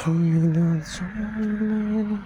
Soledad, soledad.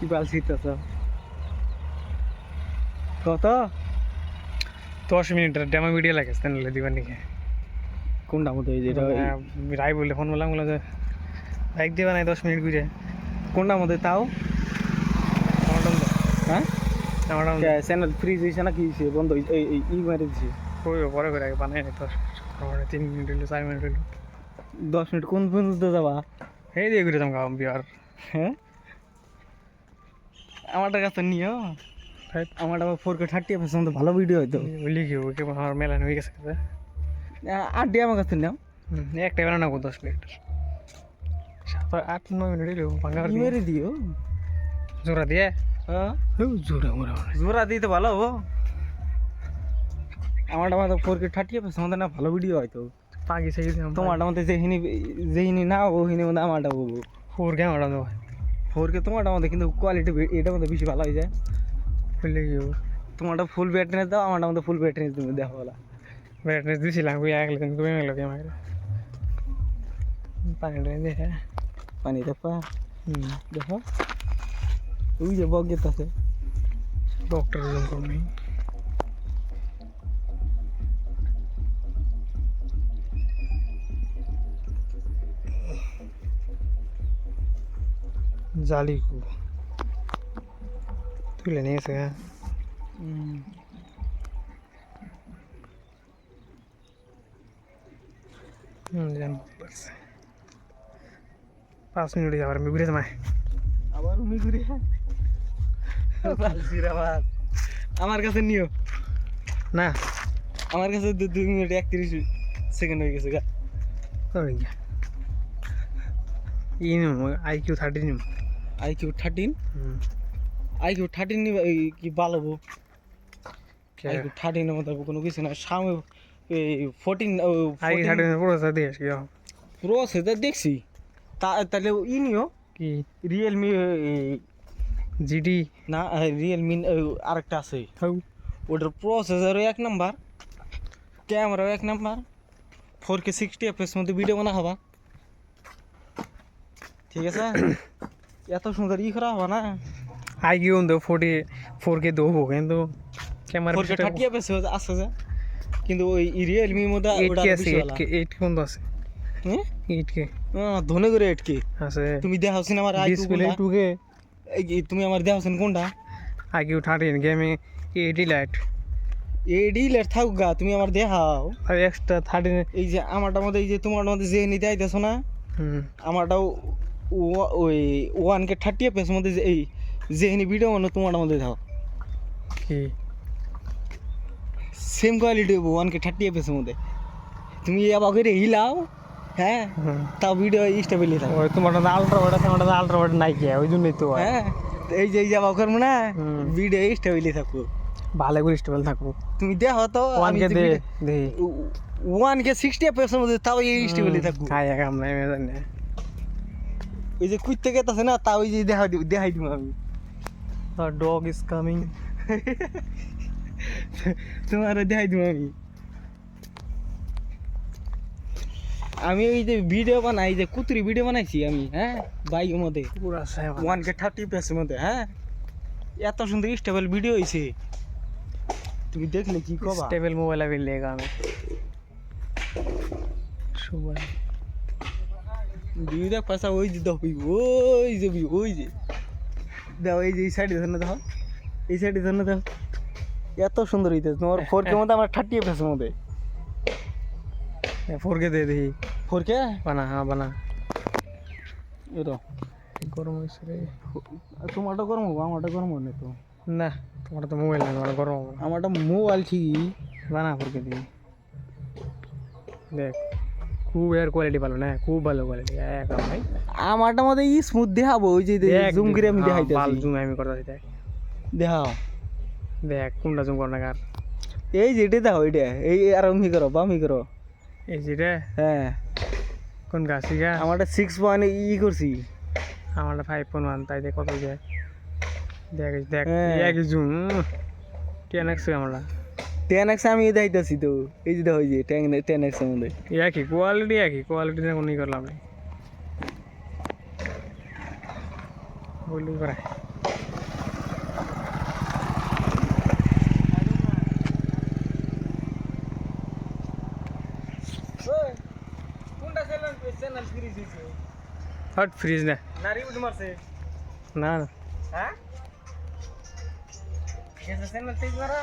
কি বাল ছিটতেছ কত 10 মিনিটের ডেমো ভিডিও লাগে চ্যানেলে দিবার নাকি কোনটা মতো এই যেটা রাই বললে ফোন বললাম বলে যে বাইক দিবা নাই 10 মিনিট ঘুরে কোনটা মতো তাও হ্যাঁ আমার চ্যানেল ফ্রিজ হয়েছে না কি হয়েছে বন্ধ ই মেরে দিছে পরে করে আগে বানাই নাই তোর 3 মিনিট হইলো 4 মিনিট হইলো 10 মিনিট কোন পর্যন্ত যাবা এই দিয়ে ঘুরে যাম গাম বিহার হ্যাঁ আমারটার কাছে নিও আমার 4K 30 মতো ভালো ভিডিও হয়তো বলি কি ওকে আমার মেলা হয়ে গেছে 8 আমার কাছে নাও একটা বানানো 10 মিনিট 7-8-9 মিনিট হইলো ভাঙা ই মেরে দিও জোড়া দিয়ে হ্যাঁ জোড়া মোড়া জোড়া দিতে ভালো হবো আমারটা মতো 4K 30 মতো না ভালো ভিডিও হয়তো পাগি সেই তোমারটা মতো যেহিনি না ওহিনি মতো আমারটা বলবো 4K আমার 4K তোমারটা মতো কিন্তু কোয়ালিটি এটার মধ্যে বেশি ভালো হয়ে যায় বললে কি তোমারটা ফুল ব্যাটারি দাও আমারটা মতো ফুল ব্যাটারি তুমি দেখো বলা ব্রাইটনেস দিছিলাম ওই এক দিন কমে গেল কি আমাকে পানি দেখে পানি দেখো দেখো ওই যে বক যেতেছে ডক্টর জুম করনি জালি কো তুলে নিয়ে এসে জান পারছে 5 মিনিট যাবার আমি ঘুরে যাই আবার উনি ঘুরে জিরাবাদ আমার কাছে নিও না আমার কাছে 2 মিনিট 31 সেকেন্ড হয়ে গেছে গা ওই ইনু আইকিউ 13 নিম IQ 13 IQ 13 নিবা কি ভালো হবো IQ 13 এর মতো কোনো কিছু না সামনে 14 আইকিউ 13 পুরো সাথে আসি প্রো সেটা দেখছি তাহলে ই নিও কি রিয়েলমি জিডি না রিয়েলমি আরেকটা আছে হাউ ওটার প্রসেসরও 1 নাম্বার, ক্যামেরাও 1 নাম্বার, 4K 60 FPS মধ্যে ভিডিও বানা হবা, ঠিক আছে? এত সুন্দর করা হবা না, আইকিউ উন্দো 4K দেবো কিন্তু ক্যামেরা 4K 30 FPS আছে যে, কিন্তু ওই রিয়েলমির মধ্যে ওটা 8K আছে বেশি ভালো। 8K কোন আছে হ্যাঁ 8K ধনে করে 8K আছে তুমি দেখাওছিন আমার আইকিউ ডিসপ্লে কোনটা? 2K তুমি আমার দেখাওছিন কোনটা? আইকিউ 13 গেমিং 80 লাইট এডি লেট থাকুক গা, তুমি আমার দেখাও। আর এক্সট্রা 13 এই যে আমারটার মধ্যে, এই যে তোমার মধ্যে যে নিতে আইতেছো না, আমারটাও ওই 1K 30 FPS মধ্যে এই যেহিনি ভিডিও বানো তোমার মধ্যে দাও, কি সেম কোয়ালিটি হবো 1K 30 FPS মধ্যে। তুমি আবার করে হিলাও, হ্যাঁ তাও ভিডিও স্টেবলি থাকবে। ওই তোমার আলট্রা ওয়াইড আছে আমার আলট্রা ওয়াইড নাই কে ওই জন্যই তো হ্যাঁ এই যে আবার করবো না, ভিডিও স্টেবলি থাকবো, ভালো করে স্টেবল থাকবো। তুমি দেখো তো 1K দে 1K 60 FPS মধ্যে তাও স্টেবলি থাকবো। খাই কাম নাই আমি জানি ওই যে কুইতে গেতেছে না, তাও ওই যে দেখাই দিব আমি। The dog is coming. তোমার দেখাই দিব আমি ওই যে ভিডিও বানাই, যে কুতুরি ভিডিও বানাইছি আমি, হ্যাঁ বাইকের মধ্যে পুরা সাহেব 1K 30 FPS এর মধ্যে, হ্যাঁ এত সুন্দর স্টেবল ভিডিও হয়েছে, তুমি দেখলে কি কবা? स्टेबल मोबाइल अभी लेगा मैं सुबह ভিউ দেখ পাশা, ওই যে দেখবি, ওই যে ওই যে দাও, এই যে এই সাইডে ধরে দাও, এই সাইডে ধরে দাও, এত সুন্দর হইতেছে তোমার 4K মধ্যে, আমার 30 FPS এর মধ্যে। 4K दे दी 4K बना हाँ बना এটা गरम হইছে রে তোমারটা গরম হবো, আমারটা গরম হবে না তো। না তোমার তো মোবাইল না তোমার গরম হবে আমারটা মোবাইল ঠিকই, বানা 4K দি দেখ খুব এর কোয়ালিটি ভালো না, খুব ভালো কোয়ালিটি একদম ভাই। আমারটার মধ্যে স্মুথ দেখাবো, ওই যে জুম করে আমি ভালো দেখাইতেছি, জুম আমি করতেছি দেখ দেখাও দেখ কোনটা জুম কর না কার এই যে এটা দেখো, এটা এই আর মি করো বামি করো, এই যে রে হ্যাঁ কোন গাছ গা আমারটা 6 পয়েন্ট করছি, আমারটা 5.1 তাই দেখ কত যায় দেখ দেখ হ্যাঁ। এক জুম 10x আমারটা 10x আমি দেখাইতেছি তো, এই যে দেখো, এই যে 10x এর মধ্যে একই কোয়ালিটি না কোনো করলাম না বলি করে কোনটা চ্যানেল ফ্রিজ হইছে হট ফ্রিজ না না রিমোট মারছে, না না হ্যাঁ চ্যানেল তেজ মারা